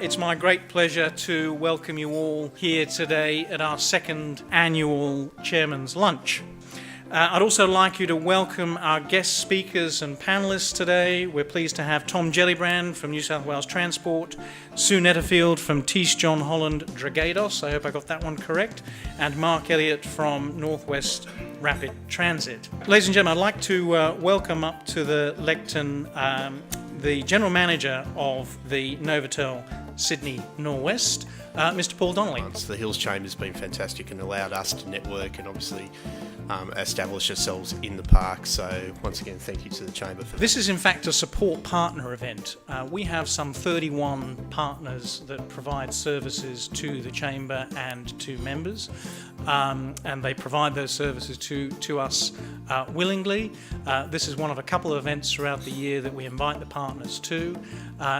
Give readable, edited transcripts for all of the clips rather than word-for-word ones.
It's my great pleasure to welcome you all here today at our second annual Chairman's Lunch. I'd also like you to welcome our guest speakers and panellists today. We're pleased to have Tom Gellibrand from New South Wales Transport, Sue Netterfield from Thiess John Holland Dragados, I hope I got that one correct, and Mark Elliott from Northwest Rapid Transit. Ladies and gentlemen, I'd like to welcome up to the lectern the General Manager of the Novotel Sydney Norwest, Mr. Paul Donnelly. The Hills Chamber has been fantastic and allowed us to network and obviously establish ourselves in the park. So once again, thank you to the Chamber for that. This is in fact a support partner event. We have some 31 partners that provide services to the Chamber and to members, and they provide those services to us willingly. This is one of a couple of events throughout the year that we invite the partners to.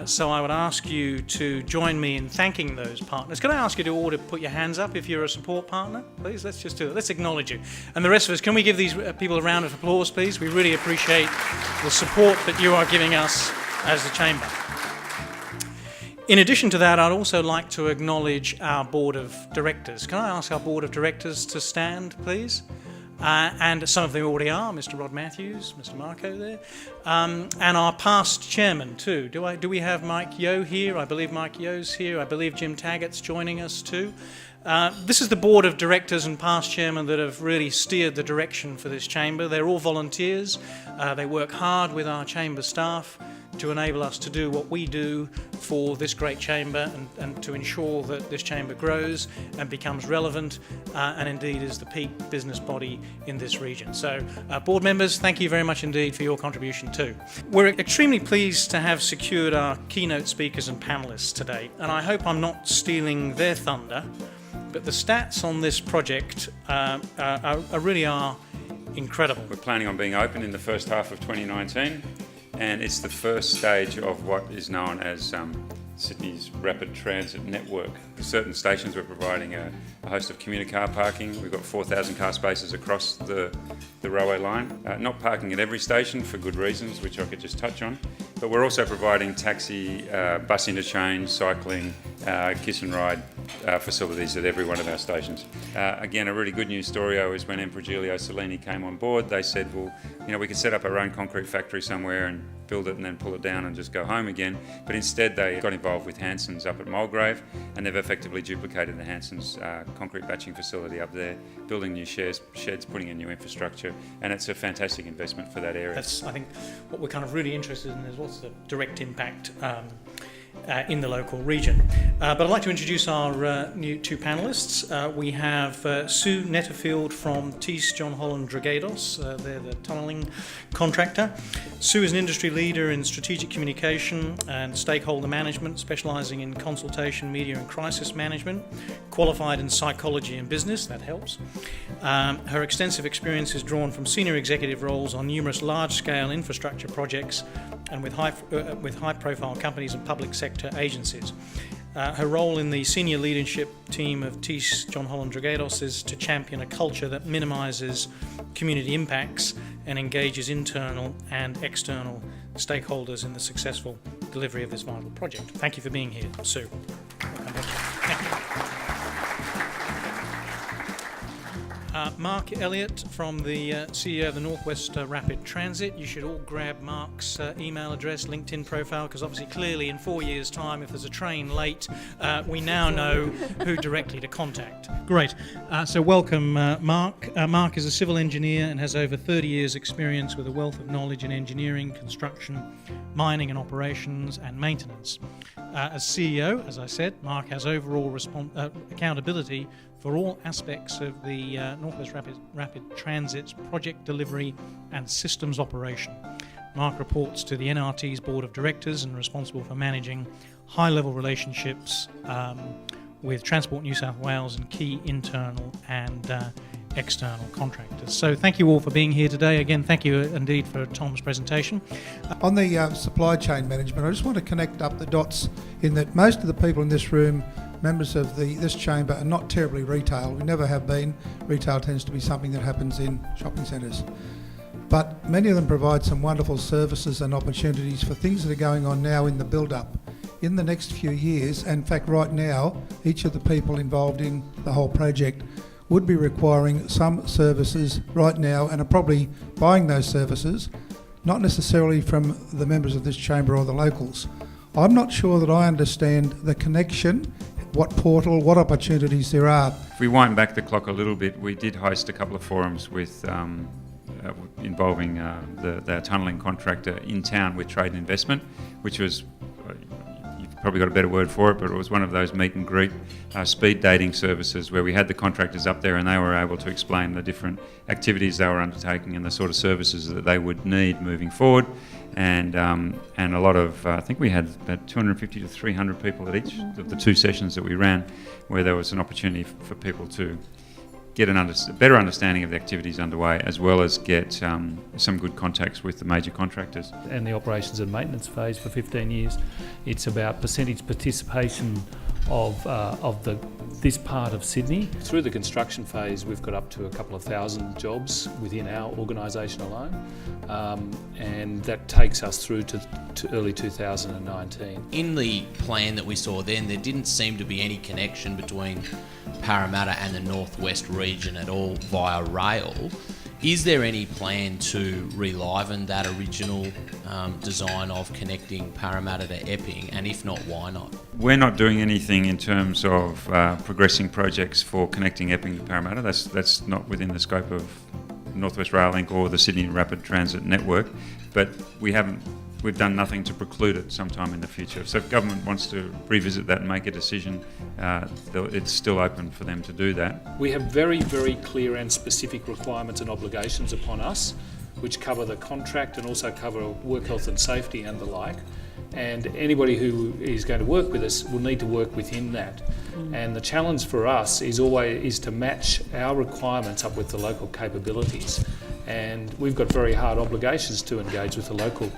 So I would ask you to join me in thanking those partners. Can I ask you to all to put your hands up if you're a support partner? Please, let's just do it. Let's acknowledge you. And the rest of us, can we give these people a round of applause, please? We really appreciate the support that you are giving us as the Chamber. In addition to that, I'd also like to acknowledge our Board of Directors. Can I ask our Board of Directors to stand, please? And some of them already are, Mr. Rod Matthews, Mr. Marco there, and our past chairman too. Do we have Mike Yeo here? I believe Mike Yeo's here. I believe Jim Taggart's joining us too. This is the Board of Directors and past chairmen that have really steered the direction for this chamber. They're all volunteers. They work hard with our chamber staff to enable us to do what we do for this great chamber and to ensure that this chamber grows and becomes relevant and indeed is the peak business body in this region. So board members, thank you very much indeed for your contribution too. We're extremely pleased to have secured our keynote speakers and panellists today, and I hope I'm not stealing their thunder, but the stats on this project really are incredible. We're planning on being open in the first half of 2019. And it's the first stage of what is known as Sydney's Rapid Transit Network. For certain stations we're providing a host of commuter car parking. We've got 4,000 car spaces across the railway line. Not parking at every station for good reasons, which I could just touch on. But we're also providing taxi, bus interchange, cycling, kiss and ride facilities at every one of our stations. Again, a really good news story is when Emperor Giulio Cellini came on board, they said, well, we could set up our own concrete factory somewhere and build it and then pull it down and just go home again. But instead they got involved with Hanson's up at Mulgrave, and they've effectively duplicated the Hanson's concrete batching facility up there, building new sheds, putting in new infrastructure, and it's a fantastic investment for that area. That's, I think, what we're kind of really interested in is what's the direct impact in the local region. But I'd like to introduce our new two panellists. We have Sue Netterfield from Thiess John Holland Dragados. They're the tunnelling contractor. Sue is an industry leader in strategic communication and stakeholder management, specialising in consultation, media and crisis management, qualified in psychology and business, that helps. Her extensive experience is drawn from senior executive roles on numerous large-scale infrastructure projects and with high-profile companies and public sector agencies. Her role in the senior leadership team of Thiess John Holland Dragados is to champion a culture that minimises community impacts and engages internal and external stakeholders in the successful delivery of this vital project. Thank you for being here, Sue. Thank you. Mark Elliott from the CEO of the Northwest Rapid Transit. You should all grab Mark's email address, LinkedIn profile, because obviously clearly in 4 years' time, if there's a train late, we now know who directly to contact. Great. So welcome, Mark. Mark is a civil engineer and has over 30 years' experience with a wealth of knowledge in engineering, construction, mining and operations and maintenance. As CEO, as I said, Mark has overall accountability for all aspects of the Northwest Rapid Transit's project delivery and systems operation. Mark reports to the NRT's Board of Directors and responsible for managing high-level relationships with Transport New South Wales and key internal and external contractors. So thank you all for being here today. Again, thank you indeed for Tom's presentation. On the supply chain management, I just want to connect up the dots in that most of the people in this room, members of this chamber, are not terribly retail. We never have been. Retail tends to be something that happens in shopping centres. But many of them provide some wonderful services and opportunities for things that are going on now in the build-up in the next few years, and in fact right now, each of the people involved in the whole project would be requiring some services right now and are probably buying those services, not necessarily from the members of this chamber or the locals. I'm not sure that I understand the connection, what portal, what opportunities there are. If we wind back the clock a little bit, we did host a couple of forums with involving the tunnelling contractor in town with trade and investment, which was, you've probably got a better word for it, but it was one of those meet and greet speed dating services where we had the contractors up there and they were able to explain the different activities they were undertaking and the sort of services that they would need moving forward. And a lot of, I think we had about 250 to 300 people at each of the two sessions that we ran, where there was an opportunity for people to get a better understanding of the activities underway, as well as get some good contacts with the major contractors. And the operations and maintenance phase for 15 years, it's about percentage participation of this part of Sydney. Through the construction phase, we've got up to a couple of thousand jobs within our organisation alone, and that takes us through to early 2019. In the plan that we saw then, there didn't seem to be any connection between Parramatta and the northwest region at all via rail. Is there any plan to reliven that original design of connecting Parramatta to Epping, and if not, why not? We're not doing anything in terms of progressing projects for connecting Epping to Parramatta. That's not within the scope of North West Rail Link or the Sydney Rapid Transit Network, but we've done nothing to preclude it sometime in the future. So if government wants to revisit that and make a decision, it's still open for them to do that. We have very, very clear and specific requirements and obligations upon us, which cover the contract and also cover work health and safety and the like. And anybody who is going to work with us will need to work within that. And the challenge for us is to match our requirements up with the local capabilities. And we've got very hard obligations to engage with the local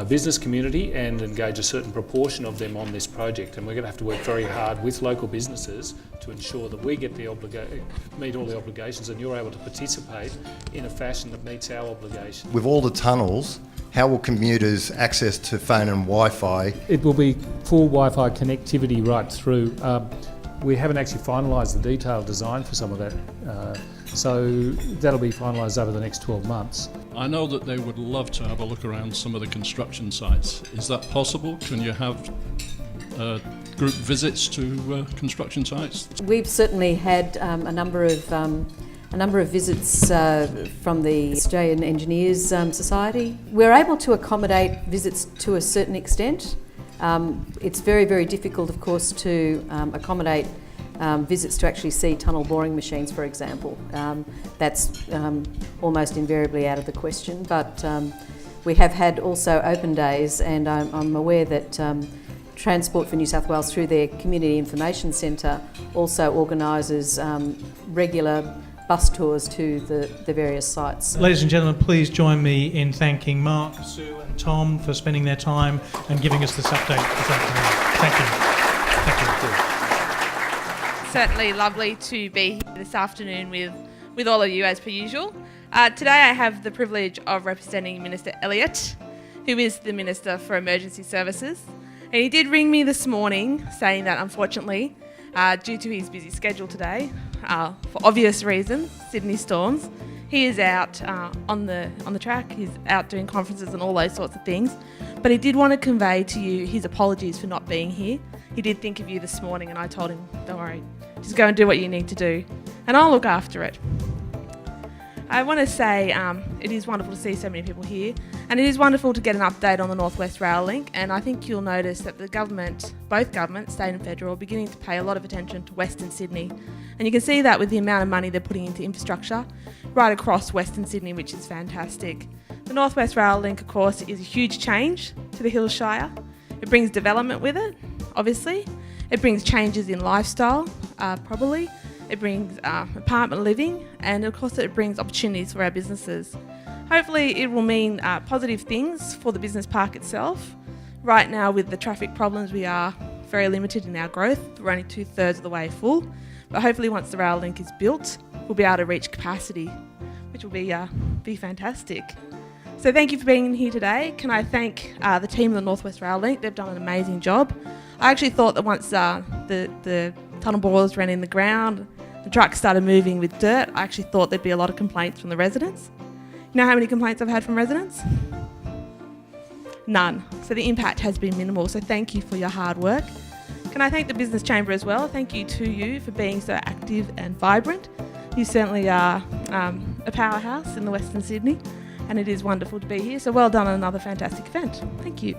business community and engage a certain proportion of them on this project, and we're going to have to work very hard with local businesses to ensure that we get meet all the obligations and you're able to participate in a fashion that meets our obligations. With all the tunnels, how will commuters access to phone and Wi-Fi? It will be full Wi-Fi connectivity right through. We haven't actually finalised the detailed design for some of that, so that'll be finalised over the next 12 months. I know that they would love to have a look around some of the construction sites. Is that possible? Can you have group visits to construction sites? We've certainly had a number of visits from the Australian Engineers Society. We're able to accommodate visits to a certain extent. It's very, very difficult, of course, to accommodate visits to actually see tunnel boring machines, for example. That's almost invariably out of the question, but we have had also open days, and I'm aware that Transport for New South Wales, through their Community Information Centre, also organises regular bus tours to the various sites. Ladies and gentlemen, please join me in thanking Mark, Sue and Tom for spending their time and giving us this update this afternoon. Thank you. Thank you. Certainly lovely to be here this afternoon with all of you as per usual. Today I have the privilege of representing Minister Elliott, who is the Minister for Emergency Services. And he did ring me this morning saying that unfortunately, due to his busy schedule today, for obvious reasons, Sydney Storms, he is out on the track, he's out doing conferences and all those sorts of things. But he did want to convey to you his apologies for not being here. He did think of you this morning, and I told him, don't worry, just go and do what you need to do, and I'll look after it. I want to say it is wonderful to see so many people here, and it is wonderful to get an update on the North West Rail Link, and I think you'll notice that the government, both governments, state and federal, are beginning to pay a lot of attention to Western Sydney. And you can see that with the amount of money they're putting into infrastructure right across Western Sydney, which is fantastic. The North West Rail Link, of course, is a huge change to the Hills Shire. It brings development with it, obviously. It brings changes in lifestyle, probably. It brings apartment living, and of course it brings opportunities for our businesses. Hopefully it will mean positive things for the business park itself. Right now, with the traffic problems, we are very limited in our growth. We're only 2/3 of the way full, but hopefully once the rail link is built, we'll be able to reach capacity, which will be fantastic. So thank you for being here today. Can I thank the team of the North West Rail Link? They've done an amazing job. I actually thought that once the tunnel boilers ran in the ground, the trucks started moving with dirt, I actually thought there'd be a lot of complaints from the residents. You know how many complaints I've had from residents? None. So the impact has been minimal. So thank you for your hard work. Can I thank the Business Chamber as well? Thank you to you for being so active and vibrant. You certainly are a powerhouse in the Western Sydney, and it is wonderful to be here. So well done on another fantastic event. Thank you.